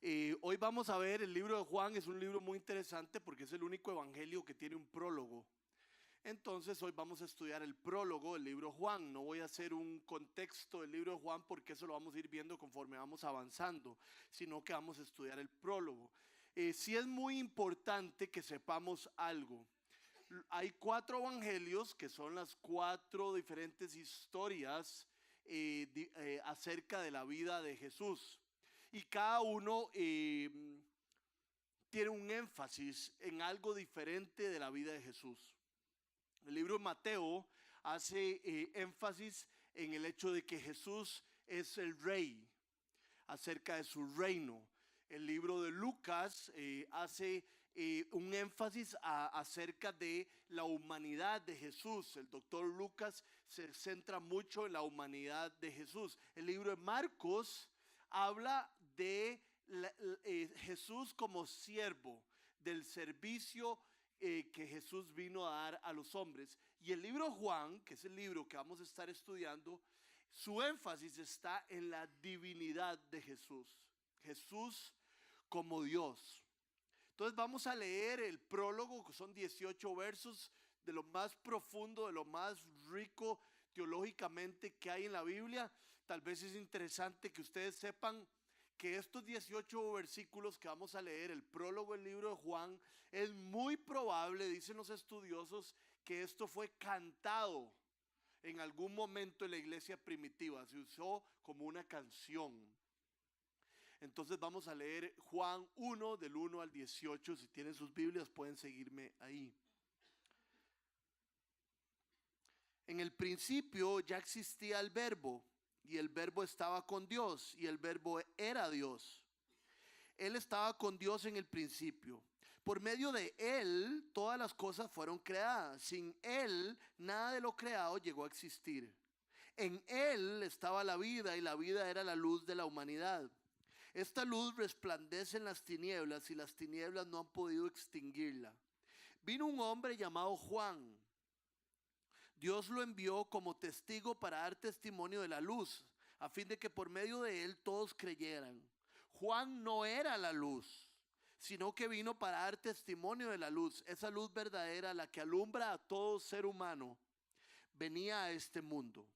Hoy vamos a ver el libro de Juan. Es un libro muy interesante porque es el único evangelio que tiene un prólogo. Entonces hoy vamos a estudiar el prólogo del libro de Juan. No voy a hacer un contexto del libro de Juan porque eso lo vamos a ir viendo conforme vamos avanzando, sino que vamos a estudiar el prólogo. Sí es muy importante que sepamos algo. Hay 4 evangelios que son las 4 diferentes historias acerca de la vida de Jesús. Y cada uno tiene un énfasis en algo diferente de la vida de Jesús. El libro de Mateo hace énfasis en el hecho de que Jesús es el rey, acerca de su reino. El libro de Lucas hace un énfasis acerca de la humanidad de Jesús. El doctor Lucas se centra mucho en la humanidad de Jesús. El libro de Marcos habla de Jesús como siervo, del servicio que Jesús vino a dar a los hombres. Y el libro Juan, que es el libro que vamos a estar estudiando, su énfasis está en la divinidad de Jesús. Jesús como Dios. Entonces vamos a leer el prólogo, que son 18 versos, de lo más profundo, de lo más rico teológicamente que hay en la Biblia. Tal vez es interesante que ustedes sepan que estos 18 versículos que vamos a leer, el prólogo del libro de Juan, es muy probable, dicen los estudiosos, que esto fue cantado en algún momento en la iglesia primitiva. Se usó como una canción. Entonces vamos a leer Juan 1 del 1 al 18. Si tienen sus Biblias pueden seguirme ahí. En el principio ya existía el verbo, y el verbo estaba con Dios, y el verbo era Dios. Él estaba con Dios en el principio. Por medio de Él todas las cosas fueron creadas. Sin Él nada de lo creado llegó a existir. En Él estaba la vida, y la vida era la luz de la humanidad. Esta luz resplandece en las tinieblas, y las tinieblas no han podido extinguirla. Vino un hombre llamado Juan. Dios lo envió como testigo para dar testimonio de la luz, a fin de que por medio de él todos creyeran. Juan no era la luz, sino que vino para dar testimonio de la luz, esa luz verdadera, la que alumbra a todo ser humano. Venía a este mundo.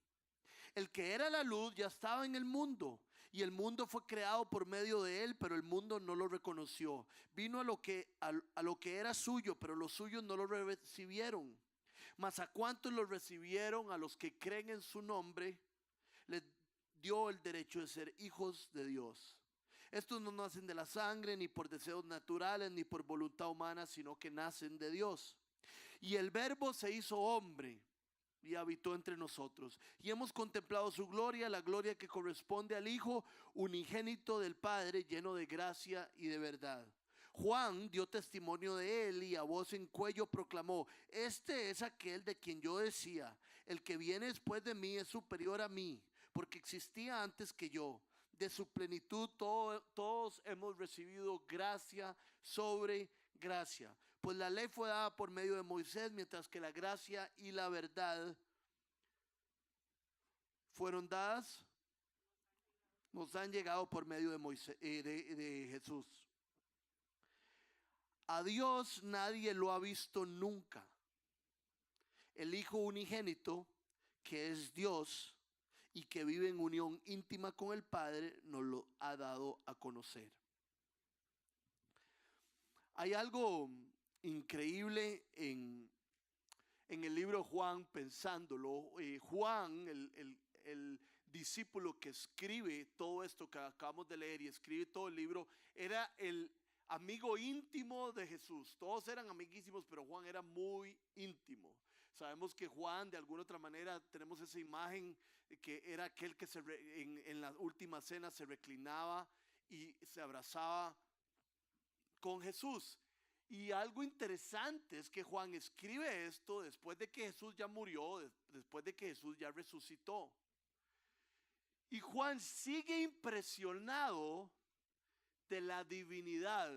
El que era la luz ya estaba en el mundo, y el mundo fue creado por medio de él, pero el mundo no lo reconoció. Vino a lo que era suyo, pero los suyos no lo recibieron. Mas a cuantos lo recibieron, a los que creen en su nombre, les dio el derecho de ser hijos de Dios. Estos no nacen de la sangre, ni por deseos naturales, ni por voluntad humana, sino que nacen de Dios. Y el Verbo se hizo hombre y habitó entre nosotros. Y hemos contemplado su gloria, la gloria que corresponde al Hijo unigénito del Padre, lleno de gracia y de verdad. Juan dio testimonio de él y a voz en cuello proclamó: este es aquel de quien yo decía, el que viene después de mí es superior a mí, porque existía antes que yo. De su plenitud todos hemos recibido gracia sobre gracia. Pues la ley fue dada por medio de Moisés, mientras que la gracia y la verdad fueron dadas, nos han llegado por medio de Moisés, de Jesús. A Dios nadie lo ha visto nunca. El Hijo unigénito, que es Dios y que vive en unión íntima con el Padre, nos lo ha dado a conocer. Hay algo increíble en el libro de Juan, pensándolo. Juan, el discípulo que escribe todo esto que acabamos de leer y escribe todo el libro, era el amigo íntimo de Jesús. Todos eran amiguísimos, pero Juan era muy íntimo. Sabemos que Juan, de alguna otra manera, tenemos esa imagen que era aquel que en la última cena se reclinaba y se abrazaba con Jesús. Y algo interesante es que Juan escribe esto después de que Jesús ya murió, después de que Jesús ya resucitó. Y Juan sigue impresionado de la divinidad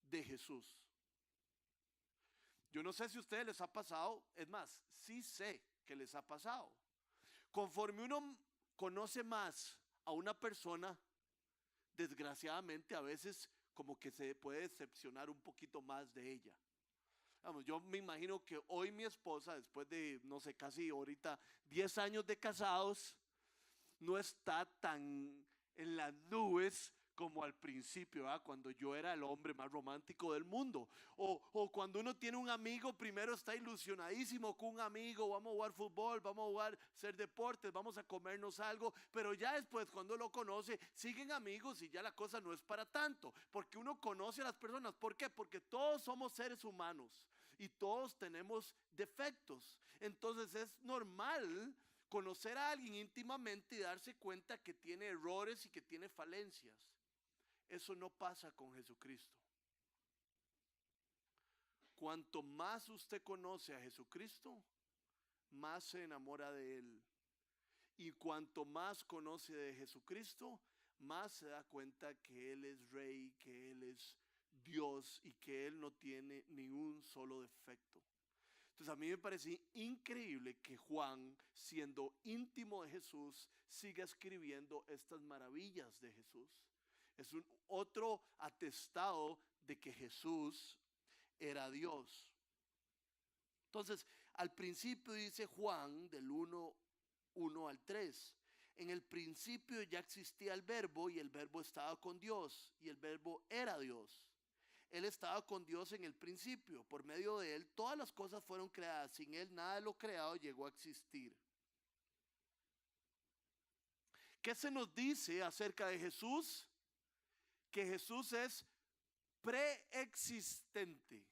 de Jesús. Yo no sé si a ustedes les ha pasado, es más, sí sé que les ha pasado. Conforme uno conoce más a una persona, desgraciadamente a veces como que se puede decepcionar un poquito más de ella. Vamos, yo me imagino que hoy mi esposa, después de, no sé, casi ahorita 10 años de casados, no está tan en las nubes como al principio, ¿verdad? Cuando yo era el hombre más romántico del mundo. O cuando uno tiene un amigo, primero está ilusionadísimo con un amigo, vamos a jugar fútbol, vamos a jugar, hacer deportes, vamos a comernos algo, pero ya después cuando lo conoce, siguen amigos y ya la cosa no es para tanto, porque uno conoce a las personas. ¿Por qué? Porque todos somos seres humanos y todos tenemos defectos. Entonces es normal conocer a alguien íntimamente y darse cuenta que tiene errores y que tiene falencias. Eso no pasa con Jesucristo. Cuanto más usted conoce a Jesucristo, más se enamora de Él. Y cuanto más conoce de Jesucristo, más se da cuenta que Él es Rey, que Él es Dios y que Él no tiene ni un solo defecto. Entonces a mí me parece increíble que Juan, siendo íntimo de Jesús, siga escribiendo estas maravillas de Jesús. Es un otro atestado de que Jesús era Dios. Entonces, al principio dice Juan del 1 al 3. En el principio ya existía el verbo y el verbo estaba con Dios y el verbo era Dios. Él estaba con Dios en el principio. Por medio de Él todas las cosas fueron creadas. Sin Él nada de lo creado llegó a existir. ¿Qué se nos dice acerca de Jesús? Que Jesús es preexistente.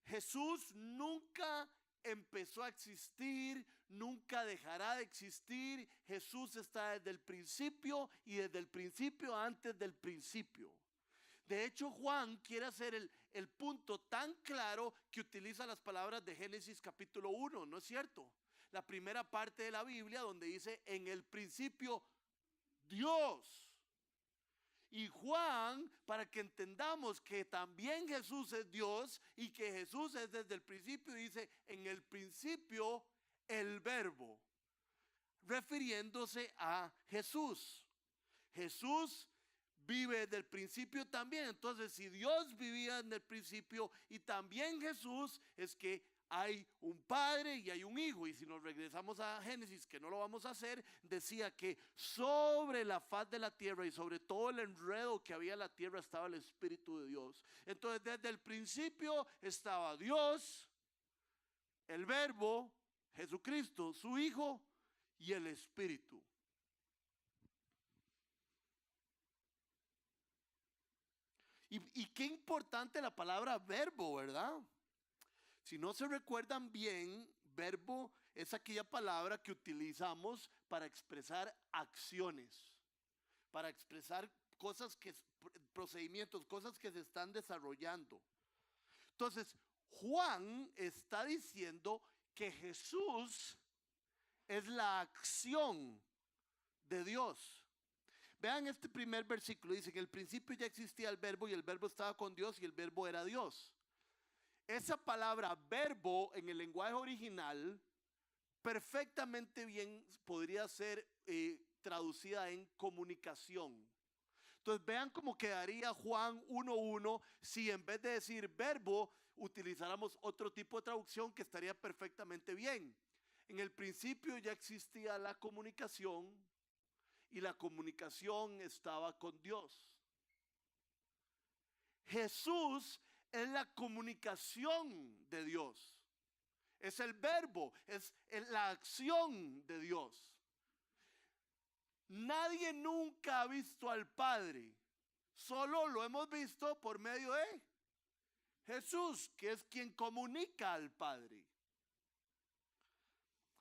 Jesús nunca empezó a existir, nunca dejará de existir. Jesús está desde el principio y desde el principio antes del principio. De hecho, Juan quiere hacer el punto tan claro que utiliza las palabras de Génesis capítulo 1, ¿no es cierto? La primera parte de la Biblia donde dice, en el principio Dios. Y Juan, para que entendamos que también Jesús es Dios y que Jesús es desde el principio, dice, en el principio el verbo, refiriéndose a Jesús. Jesús vive desde el principio también. Entonces, si Dios vivía en el principio y también Jesús, es que hay un padre y hay un hijo. Y si nos regresamos a Génesis, que no lo vamos a hacer, decía que sobre la faz de la tierra y sobre todo el enredo que había en la tierra estaba el Espíritu de Dios. Entonces, desde el principio estaba Dios, el Verbo, Jesucristo, su Hijo y el Espíritu. Y qué importante la palabra verbo, ¿verdad? Si no se recuerdan bien, verbo es aquella palabra que utilizamos para expresar acciones, para expresar cosas que, procedimientos, cosas que se están desarrollando. Entonces, Juan está diciendo que Jesús es la acción de Dios. Vean este primer versículo, dice que en el principio ya existía el verbo y el verbo estaba con Dios y el verbo era Dios. Esa palabra verbo en el lenguaje original perfectamente bien podría ser traducida en comunicación. Entonces vean cómo quedaría Juan 1:1 si en vez de decir verbo utilizáramos otro tipo de traducción que estaría perfectamente bien. En el principio ya existía la comunicación y la comunicación estaba con Dios. Jesús es la comunicación de Dios. Es el verbo, es la acción de Dios. Nadie nunca ha visto al Padre. Solo lo hemos visto por medio de Jesús, que es quien comunica al Padre.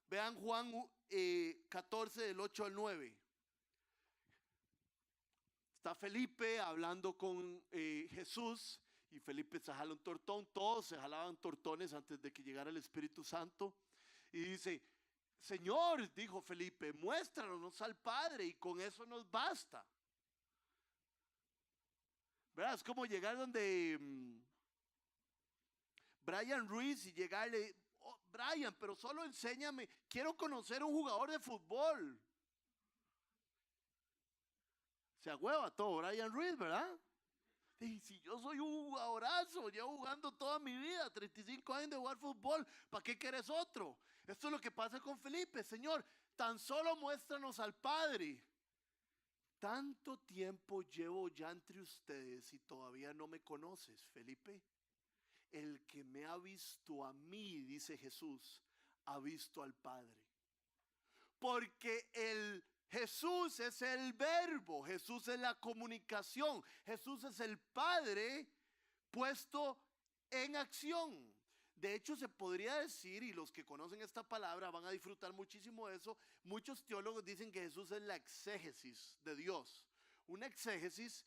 Vean Juan 14 del 8 al 9. Está Felipe hablando con Jesús y Felipe se jala un tortón. Todos se jalaban tortones antes de que llegara el Espíritu Santo. Y dice, Señor, dijo Felipe, muéstranos al Padre y con eso nos basta. ¿Verdad? Es como llegar donde Brian Ruiz y llegarle, oh, Brian, pero solo enséñame, quiero conocer un jugador de fútbol. Se agüeva todo Brian Ruiz, ¿verdad? Y si yo soy un jugadorazo, llevo jugando toda mi vida, 35 años de jugar fútbol, ¿para qué quieres otro? Esto es lo que pasa con Felipe. Señor, tan solo muéstranos al Padre. Tanto tiempo llevo ya entre ustedes y todavía no me conoces, Felipe. El que me ha visto a mí, dice Jesús, ha visto al Padre. Porque el Jesús es el verbo, Jesús es la comunicación, Jesús es el Padre puesto en acción. De hecho, se podría decir, y los que conocen esta palabra van a disfrutar muchísimo de eso, muchos teólogos dicen que Jesús es la exégesis de Dios. Una exégesis,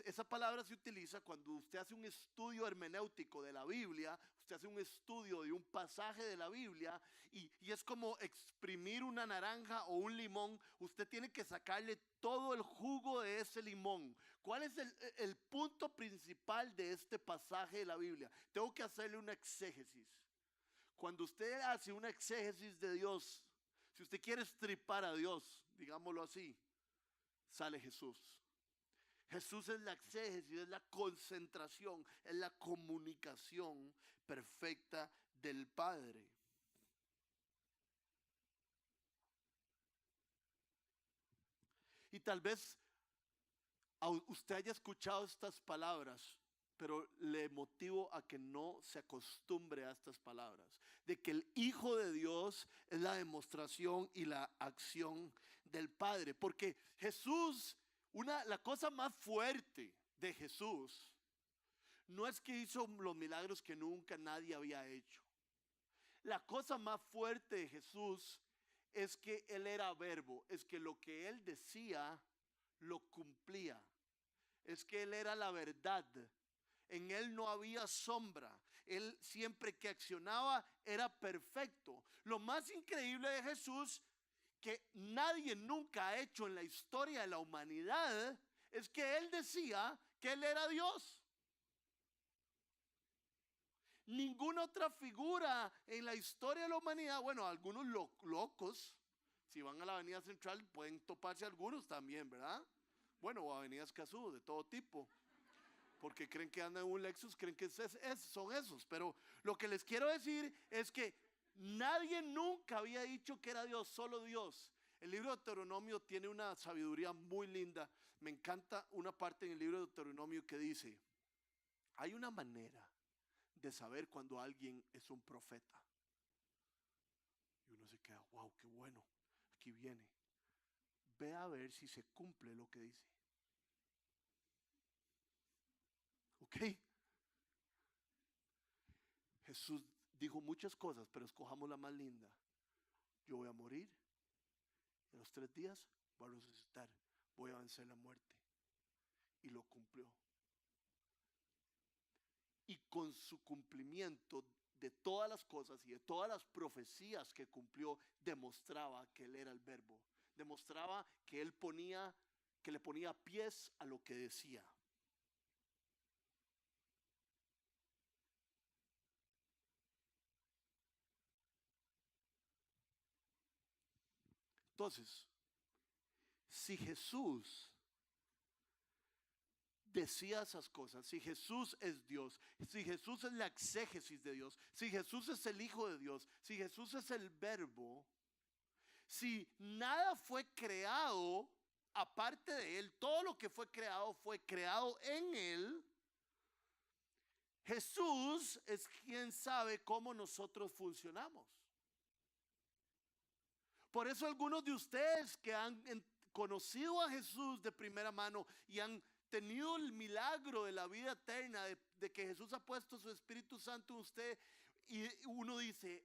esa palabra se utiliza cuando usted hace un estudio hermenéutico de la Biblia, usted hace un estudio de un pasaje de la Biblia y es como exprimir una naranja o un limón. Usted tiene que sacarle todo el jugo de ese limón. ¿Cuál es el punto principal de este pasaje de la Biblia? Tengo que hacerle una exégesis. Cuando usted hace una exégesis de Dios, si usted quiere estripar a Dios, digámoslo así, sale Jesús. Jesús es la exégesis, es la concentración, es la comunicación perfecta del Padre. Y tal vez usted haya escuchado estas palabras, pero le motivo a que no se acostumbre a estas palabras, de que el Hijo de Dios es la demostración y la acción del Padre, porque Jesús, la cosa más fuerte de Jesús no es que hizo los milagros que nunca nadie había hecho. La cosa más fuerte de Jesús es que Él era verbo, es que lo que Él decía lo cumplía, es que Él era la verdad, en Él no había sombra, Él siempre que accionaba era perfecto. Lo más increíble de Jesús, que nadie nunca ha hecho en la historia de la humanidad, es que Él decía que Él era Dios. Ninguna otra figura en la historia de la humanidad, bueno, algunos locos, si van a la avenida Central pueden toparse algunos también, ¿verdad? Bueno, o avenida Escazú, de todo tipo, porque creen que andan en un Lexus, creen que son esos, pero lo que les quiero decir es que nadie nunca había dicho que era Dios, solo Dios. El libro de Deuteronomio tiene una sabiduría muy linda. Me encanta una parte en el libro de Deuteronomio que dice, hay una manera de saber cuando alguien es un profeta. Y uno se queda, wow, qué bueno, aquí viene. Ve a ver si se cumple lo que dice. ¿Ok? Jesús dijo muchas cosas, pero escojamos la más linda. Yo voy a morir, y a los 3 días voy a resucitar, voy a vencer la muerte. Y lo cumplió. Y con su cumplimiento de todas las cosas y de todas las profecías que cumplió, demostraba que Él era el verbo. Demostraba que Él le ponía pies a lo que decía. Entonces, si Jesús decía esas cosas, si Jesús es Dios, si Jesús es la exégesis de Dios, si Jesús es el Hijo de Dios, si Jesús es el verbo, si nada fue creado aparte de Él, todo lo que fue creado en Él, Jesús es quien sabe cómo nosotros funcionamos. Por eso algunos de ustedes que han conocido a Jesús de primera mano y han tenido el milagro de la vida eterna, de que Jesús ha puesto su Espíritu Santo en usted, y uno dice,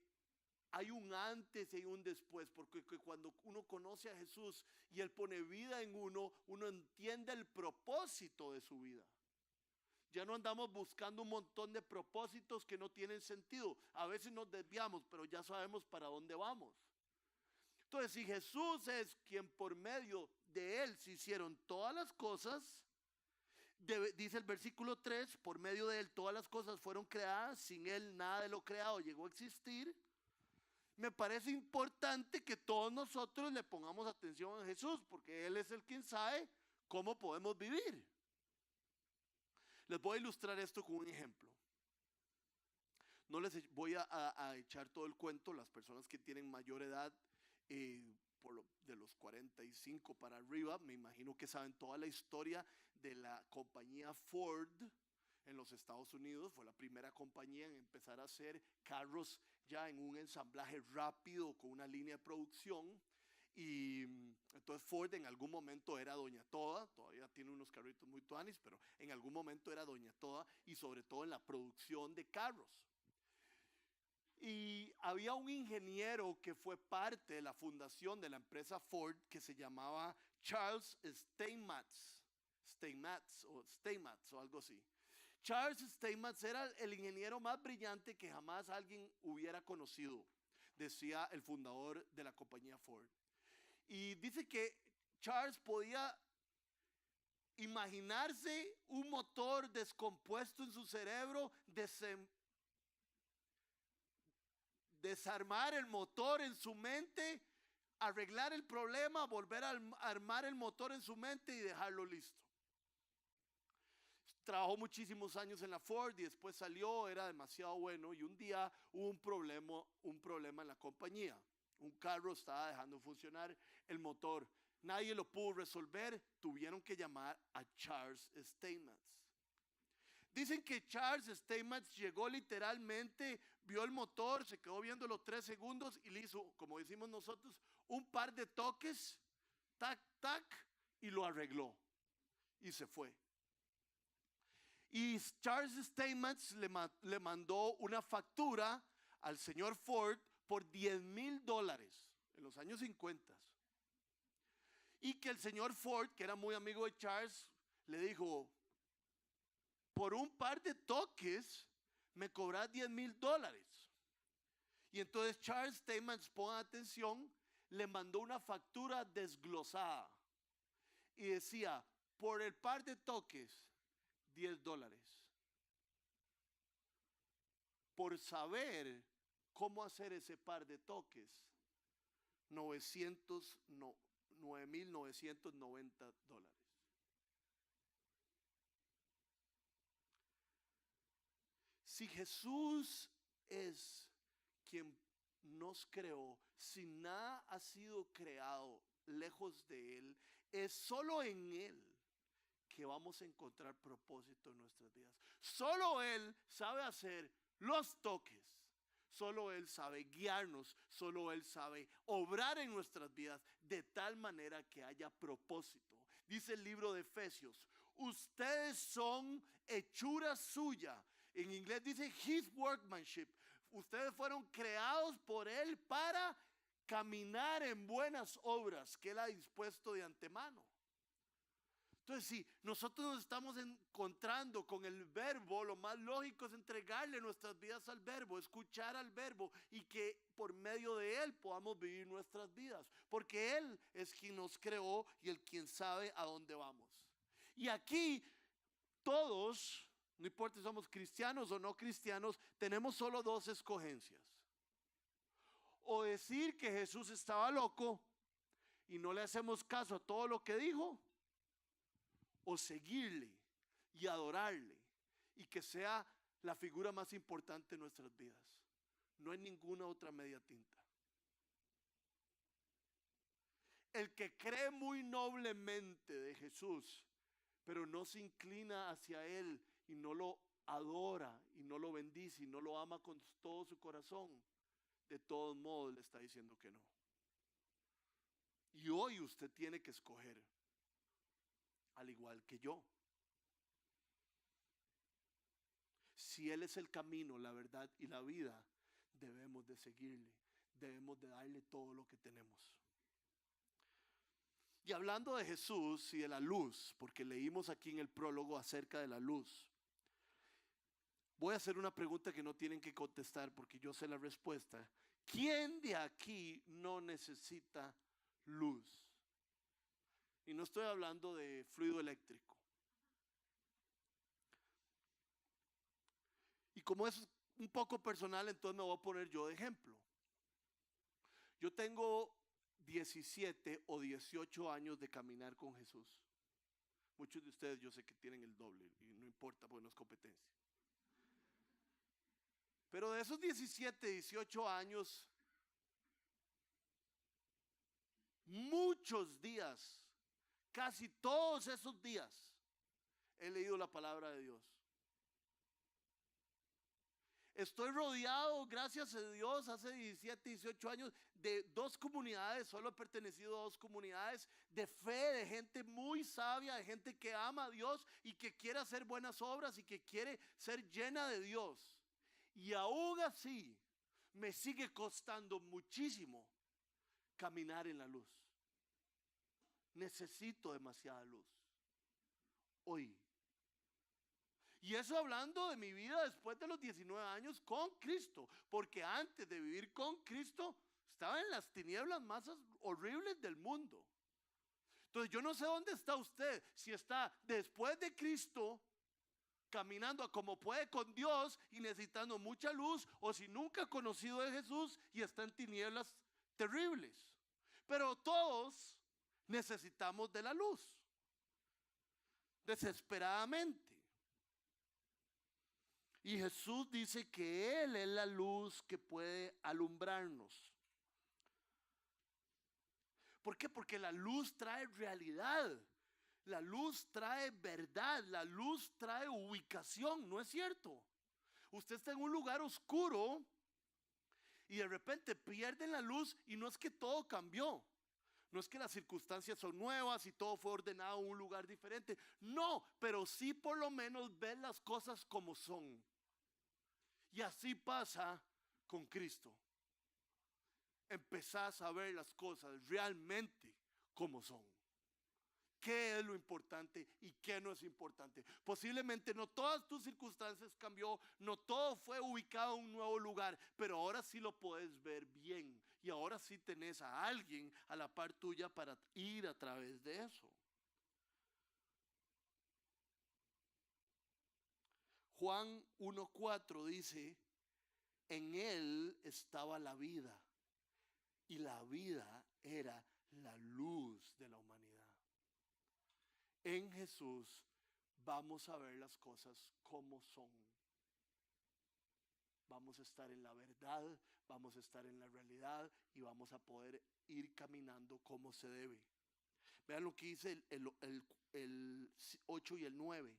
hay un antes y hay un después, porque cuando uno conoce a Jesús y Él pone vida en uno, uno entiende el propósito de su vida. Ya no andamos buscando un montón de propósitos que no tienen sentido. A veces nos desviamos, pero ya sabemos para dónde vamos. Entonces, si Jesús es quien por medio de Él se hicieron todas las cosas, dice el versículo 3, por medio de Él todas las cosas fueron creadas, sin Él nada de lo creado llegó a existir. Me parece importante que todos nosotros le pongamos atención a Jesús, porque Él es el quien sabe ¿Cómo podemos vivir? Les voy a ilustrar esto con un ejemplo. No les voy a echar todo el cuento. Las personas que tienen mayor edad, de los 45 para arriba, me imagino que saben toda la historia de la compañía Ford en los Estados Unidos. Fue la primera compañía en empezar a hacer carros ya en un ensamblaje rápido con una línea de producción. Y entonces Ford en algún momento era Doña Toda, todavía tiene unos carritos muy tuanis, pero en algún momento era Doña Toda, y sobre todo en la producción de carros. Y había un ingeniero que fue parte de la fundación de la empresa Ford que se llamaba Charles Steinmetz o algo así. Charles Steinmetz era el ingeniero más brillante que jamás alguien hubiera conocido, decía el fundador de la compañía Ford. Y dice que Charles podía imaginarse un motor descompuesto en su cerebro, desarmar el motor en su mente, arreglar el problema, volver a armar el motor en su mente y dejarlo listo. Trabajó muchísimos años en la Ford y después salió, era demasiado bueno, y un día hubo un problema en la compañía. Un carro estaba dejando funcionar el motor. Nadie lo pudo resolver, tuvieron que llamar a Charles Steinmetz. Dicen que Charles Steinmetz llegó literalmente, vio el motor, se quedó viéndolo 3 segundos y le hizo, como decimos nosotros, un par de toques, tac, tac, y lo arregló. Y se fue. Y Charles Steinmetz le mandó una factura al señor Ford por $10,000 en los años 50. Y que el señor Ford, que era muy amigo de Charles, le dijo: por un par de toques me cobras $10,000. Y entonces Charles Steinmetz, pongan atención, le mandó una factura desglosada y decía: por el par de toques, $10. Por saber cómo hacer ese par de toques, $9,990. Si Jesús es quien nos creó, si nada ha sido creado lejos de Él, es solo en Él que vamos a encontrar propósito en nuestras vidas. Solo Él sabe hacer los toques. Solo Él sabe guiarnos, solo Él sabe obrar en nuestras vidas de tal manera que haya propósito. Dice el libro de Efesios: ustedes son hechura suya. En inglés dice His workmanship. Ustedes fueron creados por Él para caminar en buenas obras que Él ha dispuesto de antemano. Entonces, si nosotros nos estamos encontrando con el verbo, lo más lógico es entregarle nuestras vidas al verbo, escuchar al verbo, y que por medio de Él podamos vivir nuestras vidas, porque Él es quien nos creó y el quien sabe a dónde vamos. Y aquí todos, no importa si somos cristianos o no cristianos, tenemos solo 2 escogencias: o decir que Jesús estaba loco y no le hacemos caso a todo lo que dijo, o seguirle y adorarle y que sea la figura más importante en nuestras vidas. No hay ninguna otra media tinta. El que cree muy noblemente de Jesús, pero no se inclina hacia Él y no lo adora y no lo bendice y no lo ama con todo su corazón, de todos modos le está diciendo que no. Y hoy usted tiene que escoger, al igual que yo. Si Él es el camino, la verdad y la vida, debemos de seguirle, debemos de darle todo lo que tenemos. Y hablando de Jesús y de la luz, porque leímos aquí en el prólogo acerca de la luz, voy a hacer una pregunta que no tienen que contestar porque yo sé la respuesta. ¿Quién de aquí no necesita luz? Y no estoy hablando de fluido eléctrico. Y como es un poco personal, entonces me voy a poner yo de ejemplo. Yo tengo 17 o 18 años de caminar con Jesús. Muchos de ustedes yo sé que tienen el doble y no importa porque no es competencia. Pero de esos 17, 18 años, muchos días, casi todos esos días, he leído la palabra de Dios. Estoy rodeado, gracias a Dios, hace 17, 18 años, de dos comunidades, solo he pertenecido a dos comunidades de fe, de gente muy sabia, de gente que ama a Dios y que quiere hacer buenas obras y que quiere ser llena de Dios. Y aún así, me sigue costando muchísimo caminar en la luz. Necesito demasiada luz hoy. Y eso hablando de mi vida después de los 19 años con Cristo, porque antes de vivir con Cristo estaba en las tinieblas más horribles del mundo. Entonces yo no sé dónde está usted, si está después de Cristo caminando a como puede con Dios y necesitando mucha luz, o si nunca ha conocido de Jesús y está en tinieblas terribles. Pero todos necesitamos de la luz, desesperadamente. Y Jesús dice que Él es la luz que puede alumbrarnos. ¿Por qué? Porque la luz trae realidad. La luz trae verdad. La luz trae ubicación. ¿No es cierto? Usted está en un lugar oscuro y de repente pierden la luz y no es que todo cambió. No es que las circunstancias son nuevas y todo fue ordenado en un lugar diferente. No, pero sí por lo menos ver las cosas como son. Y así pasa con Cristo. Empezás a ver las cosas realmente como son. ¿Qué es lo importante y qué no es importante? Posiblemente no todas tus circunstancias cambió, no todo fue ubicado en un nuevo lugar, pero ahora sí lo puedes ver bien. Y ahora sí tenés a alguien a la par tuya para ir a través de eso. Juan 1:4 dice: en Él estaba la vida, y la vida era la luz de la humanidad. En Jesús vamos a ver las cosas como son. Vamos a estar en la verdad, vamos a estar en la realidad y vamos a poder ir caminando como se debe. Vean lo que dice el 8 y el 9.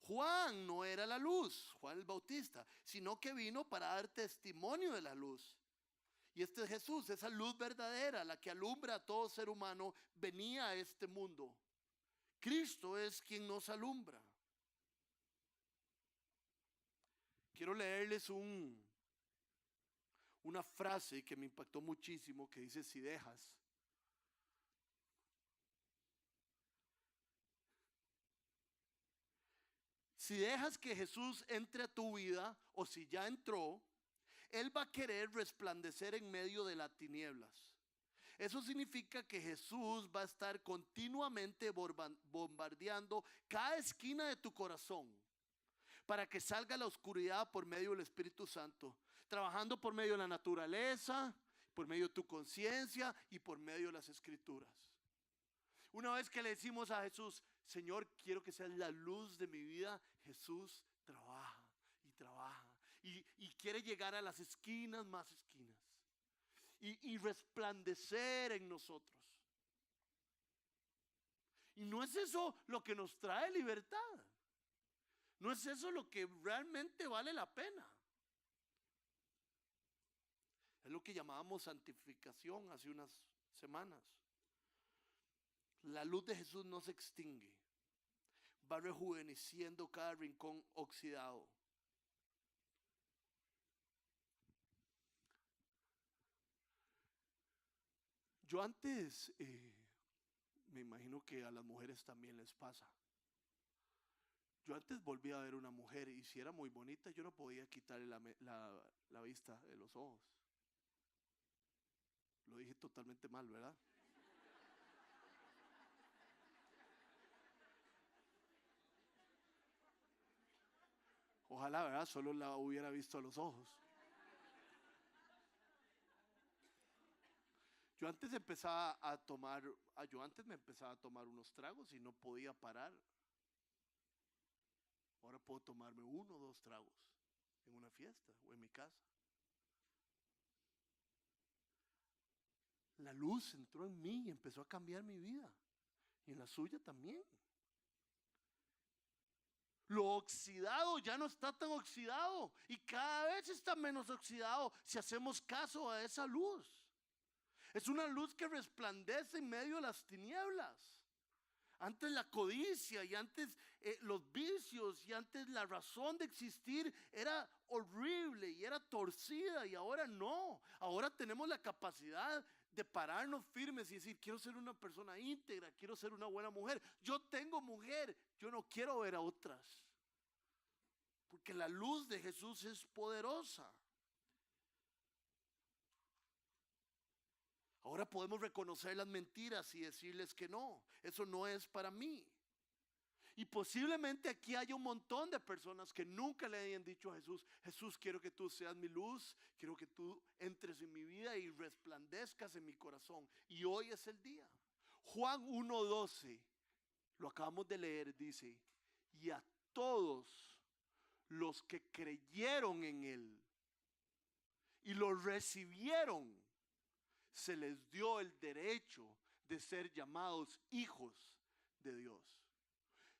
Juan no era la luz, Juan el Bautista, sino que vino para dar testimonio de la luz. Y este es Jesús, esa luz verdadera, la que alumbra a todo ser humano, venía a este mundo. Cristo es quien nos alumbra. Quiero leerles una frase que me impactó muchísimo, que dice: si dejas que Jesús entre a tu vida, o si ya entró, Él va a querer resplandecer en medio de las tinieblas. Eso significa que Jesús va a estar continuamente bombardeando cada esquina de tu corazón para que salga la oscuridad por medio del Espíritu Santo, trabajando por medio de la naturaleza, por medio de tu conciencia y por medio de las Escrituras. Una vez que le decimos a Jesús: Señor, quiero que seas la luz de mi vida, Jesús trabaja y trabaja y quiere llegar a las esquinas más esquinas y resplandecer en nosotros. Y no es eso lo que nos trae libertad. No es eso lo que realmente vale la pena. Es lo que llamábamos santificación hace unas semanas. La luz de Jesús no se extingue. Va rejuveneciendo cada rincón oxidado. Yo antes, me imagino que a las mujeres también les pasa. Yo antes volvía a ver una mujer y si era muy bonita, yo no podía quitarle la vista de los ojos. Lo dije totalmente mal, ¿verdad? Ojalá, ¿verdad? Solo la hubiera visto a los ojos. Yo antes empezaba a tomar, yo antes me empezaba a tomar unos tragos y no podía parar. Ahora puedo tomarme 1 o 2 tragos en una fiesta o en mi casa. La luz entró en mí y empezó a cambiar mi vida. Y en la suya también. Lo oxidado ya no está tan oxidado y cada vez está menos oxidado si hacemos caso a esa luz. Es una luz que resplandece en medio de las tinieblas. Antes la codicia y antes los vicios y antes la razón de existir era horrible y era torcida, y ahora no. Ahora tenemos la capacidad de pararnos firmes y decir: quiero ser una persona íntegra, quiero ser una buena mujer. Yo tengo mujer, yo no quiero ver a otras. Porque la luz de Jesús es poderosa. Ahora podemos reconocer las mentiras y decirles que no, eso no es para mí. Y posiblemente aquí haya un montón de personas que nunca le hayan dicho a Jesús: Jesús, quiero que tú seas mi luz, quiero que tú entres en mi vida y resplandezcas en mi corazón. Y hoy es el día. Juan 1:12, lo acabamos de leer, dice: y a todos los que creyeron en él y lo recibieron, se les dio el derecho de ser llamados hijos de Dios.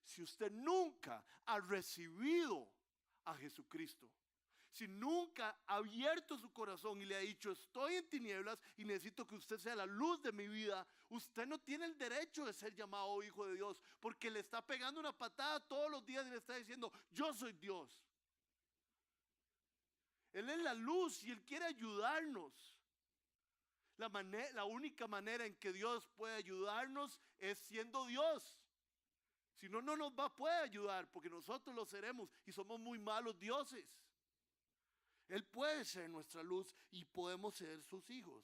Si usted nunca ha recibido a Jesucristo, si nunca ha abierto su corazón y le ha dicho: estoy en tinieblas y necesito que usted sea la luz de mi vida, usted no tiene el derecho de ser llamado hijo de Dios, porque le está pegando una patada todos los días y le está diciendo: yo soy Dios. Él es la luz y Él quiere ayudarnos. La única manera en que Dios puede ayudarnos es siendo Dios. Si no, no nos puede ayudar, porque nosotros lo seremos y somos muy malos dioses. Él puede ser nuestra luz y podemos ser sus hijos.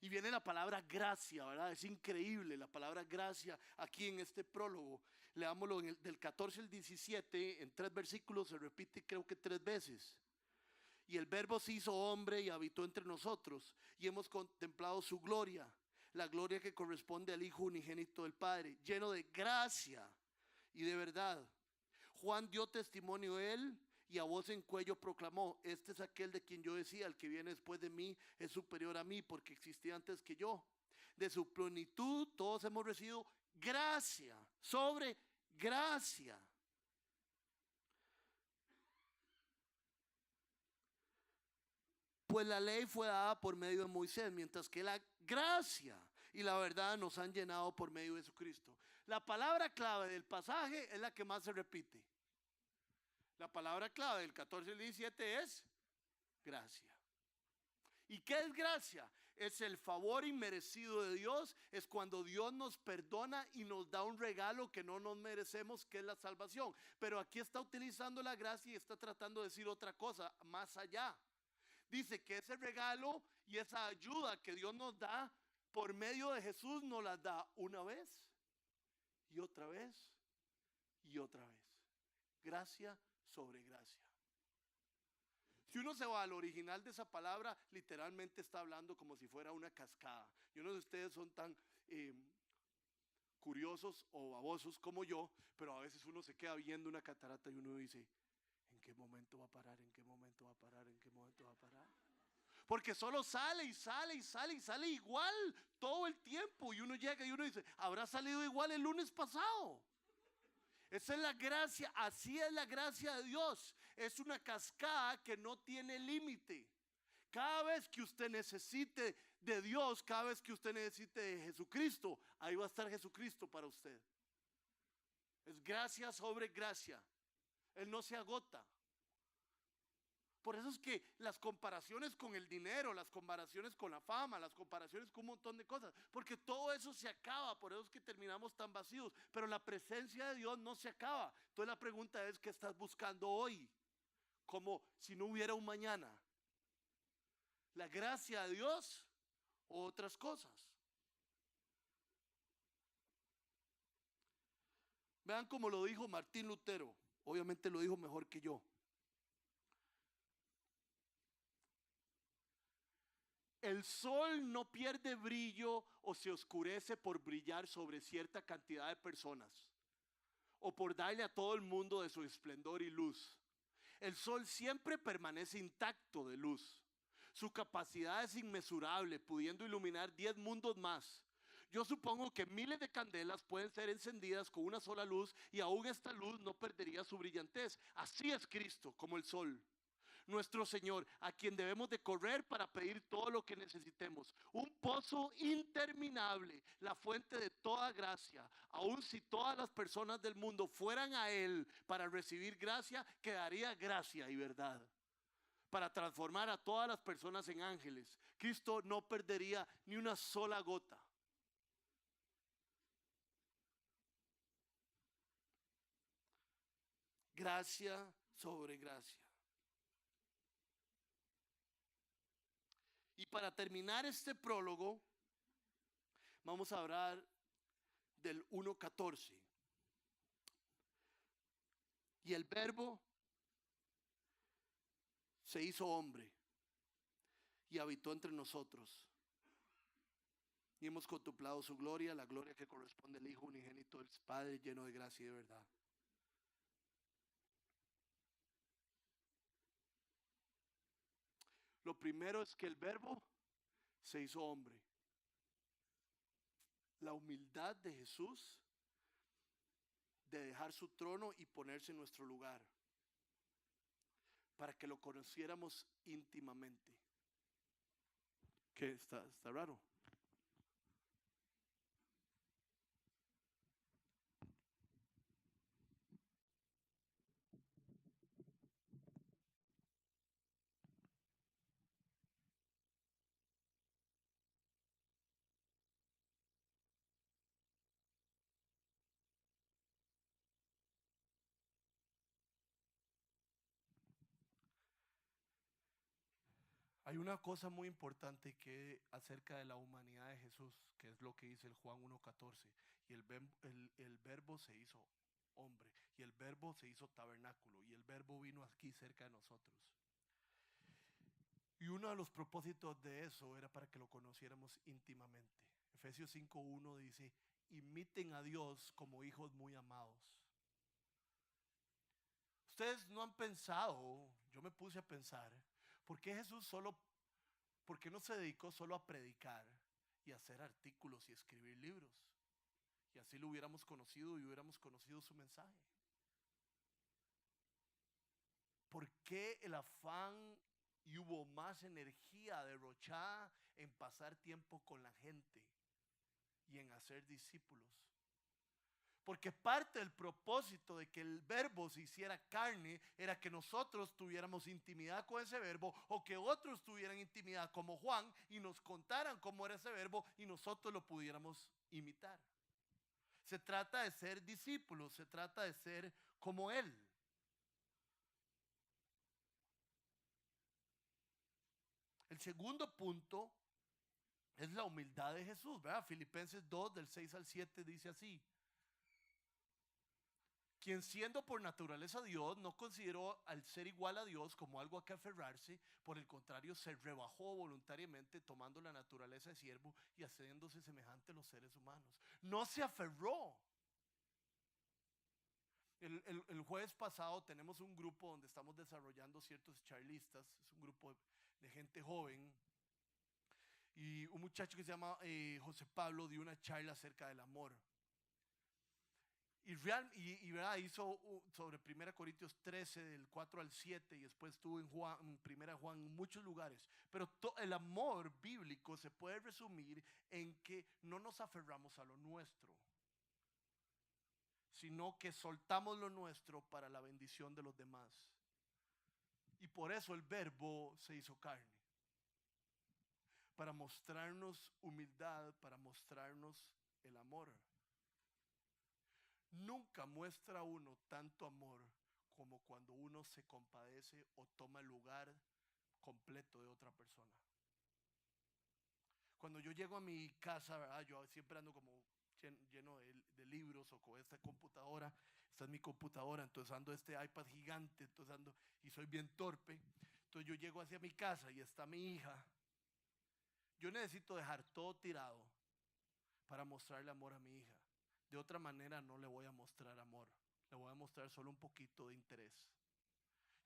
Y viene la palabra gracia, ¿verdad? Es increíble la palabra gracia aquí en este prólogo. Leámoslo del 14 al 17, en 3 versículos, se repite creo que 3 veces. Y el Verbo se hizo hombre y habitó entre nosotros, y hemos contemplado su gloria, la gloria que corresponde al Hijo unigénito del Padre, lleno de gracia y de verdad. Juan dio testimonio de él y a voz en cuello proclamó: este es aquel de quien yo decía: el que viene después de mí es superior a mí, porque existía antes que yo. De su plenitud todos hemos recibido gracia sobre gracia. Pues la ley fue dada por medio de Moisés, mientras que la gracia y la verdad nos han llenado por medio de Jesucristo. La palabra clave del pasaje es la que más se repite. La palabra clave del 14 al 17 es gracia. ¿Y qué es gracia? Es el favor inmerecido de Dios. Es cuando Dios nos perdona y nos da un regalo que no nos merecemos, que es la salvación. Pero aquí está utilizando la gracia y está tratando de decir otra cosa más allá. Dice que ese regalo y esa ayuda que Dios nos da por medio de Jesús nos la da una vez y otra vez y otra vez. Gracia sobre gracia. Si uno se va al original de esa palabra, literalmente está hablando como si fuera una cascada. Yo no sé si ustedes son tan curiosos o babosos como yo, pero a veces uno se queda viendo una catarata y uno dice: ¿en qué momento va a parar? ¿En qué momento va a parar? ¿En qué momento va a parar? Porque solo sale y sale y sale y sale igual todo el tiempo. Y uno llega y uno dice: ¿habrá salido igual el lunes pasado? Esa es la gracia, así es la gracia de Dios. Es una cascada que no tiene límite. Cada vez que usted necesite de Dios, cada vez que usted necesite de Jesucristo, ahí va a estar Jesucristo para usted. Es gracia sobre gracia. Él no se agota. Por eso es que las comparaciones con el dinero, las comparaciones con la fama, las comparaciones con un montón de cosas, porque todo eso se acaba, por eso es que terminamos tan vacíos, pero la presencia de Dios no se acaba. Entonces la pregunta es: ¿qué estás buscando hoy? Como si no hubiera un mañana. ¿La gracia de Dios o otras cosas? Vean cómo lo dijo Martín Lutero, obviamente lo dijo mejor que yo. El sol no pierde brillo o se oscurece por brillar sobre cierta cantidad de personas o por darle a todo el mundo de su esplendor y luz. El sol siempre permanece intacto de luz. Su capacidad es inmesurable, pudiendo iluminar 10 mundos más. Yo supongo que miles de candelas pueden ser encendidas con una sola luz y aún esta luz no perdería su brillantez. Así es Cristo, como el sol. Nuestro Señor, a quien debemos de correr para pedir todo lo que necesitemos. Un pozo interminable, la fuente de toda gracia. Aun si todas las personas del mundo fueran a Él para recibir gracia, quedaría gracia y verdad. Para transformar a todas las personas en ángeles. Cristo no perdería ni una sola gota. Gracia sobre gracia. Y para terminar este prólogo, vamos a hablar del 1:14. Y el verbo se hizo hombre y habitó entre nosotros. Y hemos contemplado su gloria, la gloria que corresponde al Hijo unigénito del Padre, lleno de gracia y de verdad. Lo primero es que el verbo se hizo hombre. La humildad de Jesús de dejar su trono y ponerse en nuestro lugar para que lo conociéramos íntimamente. ¿Qué? Está raro. Hay una cosa muy importante que acerca de la humanidad de Jesús, que es lo que dice el Juan 1:14. Y el verbo se hizo hombre, y el verbo se hizo tabernáculo, y el verbo vino aquí cerca de nosotros. Y uno de los propósitos de eso era para que lo conociéramos íntimamente. Efesios 5:1 dice, imiten a Dios como hijos muy amados. Ustedes no han pensado, yo me puse a pensar, ¿por qué Jesús por qué no se dedicó solo a predicar y a hacer artículos y escribir libros? Y así lo hubiéramos conocido y hubiéramos conocido su mensaje. ¿Por qué el afán y hubo más energía derrochada en pasar tiempo con la gente y en hacer discípulos? Porque parte del propósito de que el verbo se hiciera carne era que nosotros tuviéramos intimidad con ese verbo o que otros tuvieran intimidad como Juan y nos contaran cómo era ese verbo y nosotros lo pudiéramos imitar. Se trata de ser discípulos, se trata de ser como Él. El segundo punto es la humildad de Jesús, ¿verdad? Filipenses 2 del 6 al 7 dice así. Quien siendo por naturaleza Dios, no consideró al ser igual a Dios como algo a que aferrarse, por el contrario se rebajó voluntariamente tomando la naturaleza de siervo y haciéndose semejante a los seres humanos. No se aferró. El jueves pasado tenemos un grupo donde estamos desarrollando ciertos charlistas, es un grupo de gente joven, y un muchacho que se llama José Pablo dio una charla acerca del amor. ¿Verdad? Hizo sobre 1 Corintios 13, del 4 al 7, y después estuvo en 1 Juan, en muchos lugares. Pero el amor bíblico se puede resumir en que no nos aferramos a lo nuestro, sino que soltamos lo nuestro para la bendición de los demás. Y por eso el verbo se hizo carne, para mostrarnos humildad, para mostrarnos el amor. Nunca muestra uno tanto amor como cuando uno se compadece o toma el lugar completo de otra persona. Cuando yo llego a mi casa, ¿verdad? Yo siempre ando como lleno de libros o con esta computadora. Esta es mi computadora, entonces ando este iPad gigante, entonces ando y soy bien torpe. Entonces yo llego hacia mi casa y está mi hija Yo necesito dejar todo tirado para mostrarle amor a mi hija. De otra manera no le voy a mostrar amor. Le voy a mostrar solo un poquito de interés.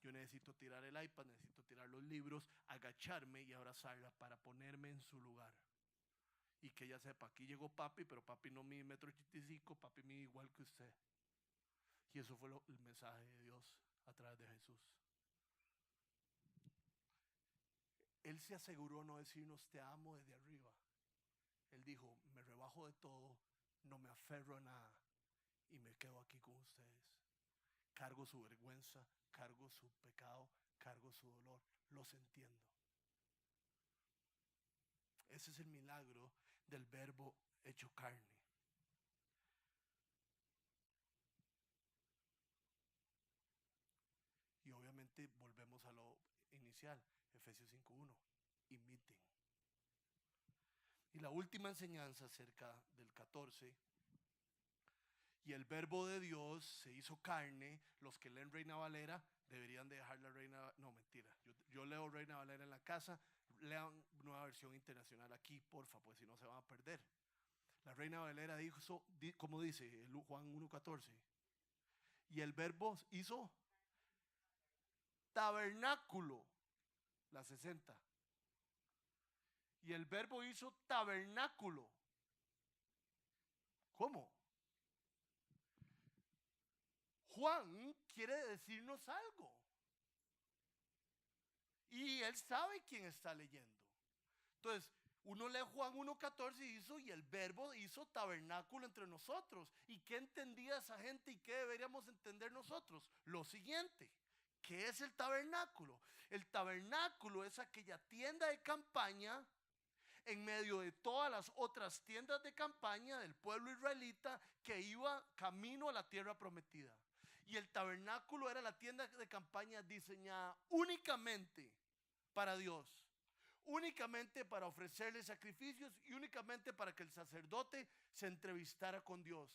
Yo necesito tirar el iPad, necesito tirar los libros, agacharme y abrazarla para ponerme en su lugar. Y que ella sepa, aquí llegó papi, pero papi no mide 1,85 m, papi mide igual que usted. Y eso fue el mensaje de Dios a través de Jesús. Él se aseguró no decirnos te amo desde arriba. Él dijo, me rebajo de todo, no me aferro a nada y me quedo aquí con ustedes. Cargo su vergüenza, cargo su pecado, cargo su dolor, los entiendo. Ese es el milagro del Verbo hecho carne. Y obviamente volvemos a lo inicial, Efesios 5:1, imiten. Y la última enseñanza acerca del 14, y el Verbo de Dios se hizo carne. Los que leen Reina Valera deberían de dejar la Reina, no mentira, yo leo Reina Valera en la casa, lean Nueva Versión Internacional aquí, porfa, pues si no se van a perder. La Reina Valera dijo, como dice Juan 1:14, y el Verbo hizo tabernáculo, la 60. Y el Verbo hizo tabernáculo. ¿Cómo? Juan quiere decirnos algo. Y él sabe quién está leyendo. Entonces, uno lee Juan 1:14 y el Verbo hizo tabernáculo entre nosotros. ¿Y qué entendía esa gente y qué deberíamos entender nosotros? Lo siguiente, ¿qué es el tabernáculo? El tabernáculo es aquella tienda de campaña en medio de todas las otras tiendas de campaña del pueblo israelita que iba camino a la tierra prometida. Y el tabernáculo era la tienda de campaña diseñada únicamente para Dios, únicamente para ofrecerle sacrificios y únicamente para que el sacerdote se entrevistara con Dios.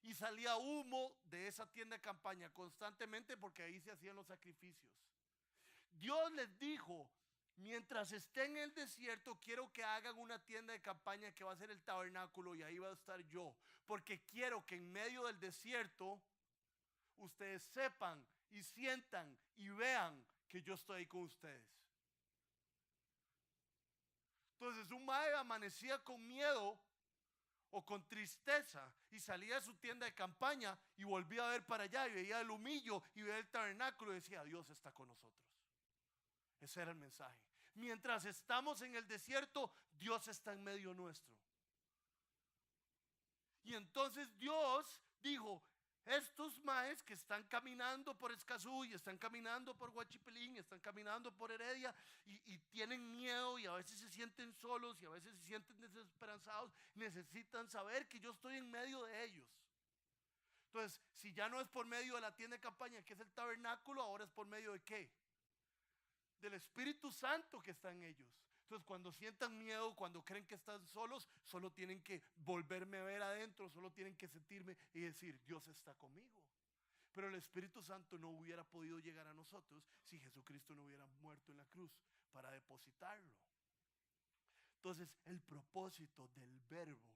Y salía humo de esa tienda de campaña constantemente porque ahí se hacían los sacrificios. Dios les dijo, mientras estén en el desierto, quiero que hagan una tienda de campaña que va a ser el tabernáculo y ahí va a estar yo. Porque quiero que en medio del desierto ustedes sepan y sientan y vean que yo estoy ahí con ustedes. Entonces un mae amanecía con miedo o con tristeza y salía de su tienda de campaña y volvía a ver para allá y veía el humillo y veía el tabernáculo y decía, Dios está con nosotros. Ese era el mensaje. Mientras estamos en el desierto, Dios está en medio nuestro. Y entonces Dios dijo, estos maes que están caminando por Escazú y están caminando por Huachipelín, están caminando por Heredia y tienen miedo y a veces se sienten solos y a veces se sienten desesperanzados, necesitan saber que yo estoy en medio de ellos. Entonces, si ya no es por medio de la tienda de campaña, que es el tabernáculo, ahora es por medio de ¿qué? Del Espíritu Santo que está en ellos. Entonces cuando sientan miedo, cuando creen que están solos, solo tienen que volverme a ver adentro, solo tienen que sentirme y decir, Dios está conmigo. Pero el Espíritu Santo no hubiera podido llegar a nosotros si Jesucristo no hubiera muerto en la cruz para depositarlo. Entonces el propósito del Verbo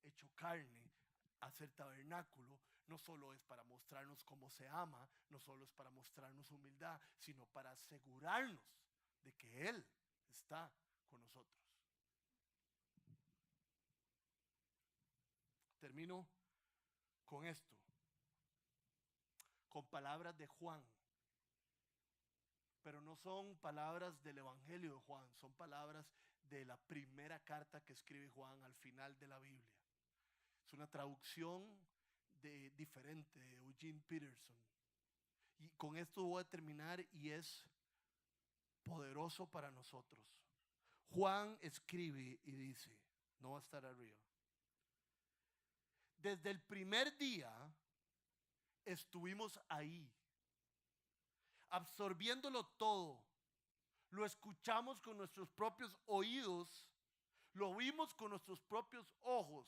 hecho carne, hacer tabernáculo, no solo es para mostrarnos cómo se ama, no solo es para mostrarnos humildad, sino para asegurarnos de que Él está con nosotros. Termino con esto, con palabras de Juan, pero no son palabras del Evangelio de Juan, son palabras de la primera carta que escribe Juan al final de la Biblia. Es una traducción diferente de Eugene Peterson. Y con esto voy a terminar y es poderoso para nosotros. Juan escribe y dice, no va a estar arriba. Desde el primer día estuvimos ahí, absorbiéndolo todo. Lo escuchamos con nuestros propios oídos, lo vimos con nuestros propios ojos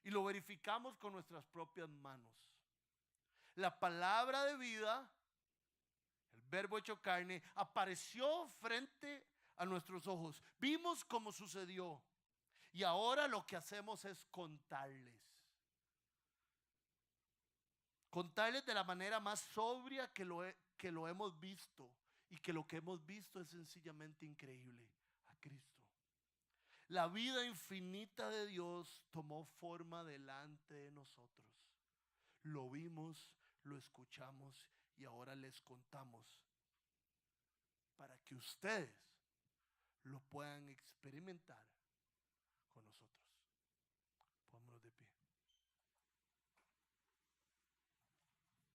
y lo verificamos con nuestras propias manos. La palabra de vida, el Verbo hecho carne, apareció frente a nuestros ojos. Vimos cómo sucedió. Y ahora lo que hacemos es contarles. Contarles de la manera más sobria que lo hemos visto. Y que lo que hemos visto es sencillamente increíble. A Cristo. La vida infinita de Dios tomó forma delante de nosotros. Lo vimos, lo escuchamos y ahora les contamos para que ustedes lo puedan experimentar con nosotros.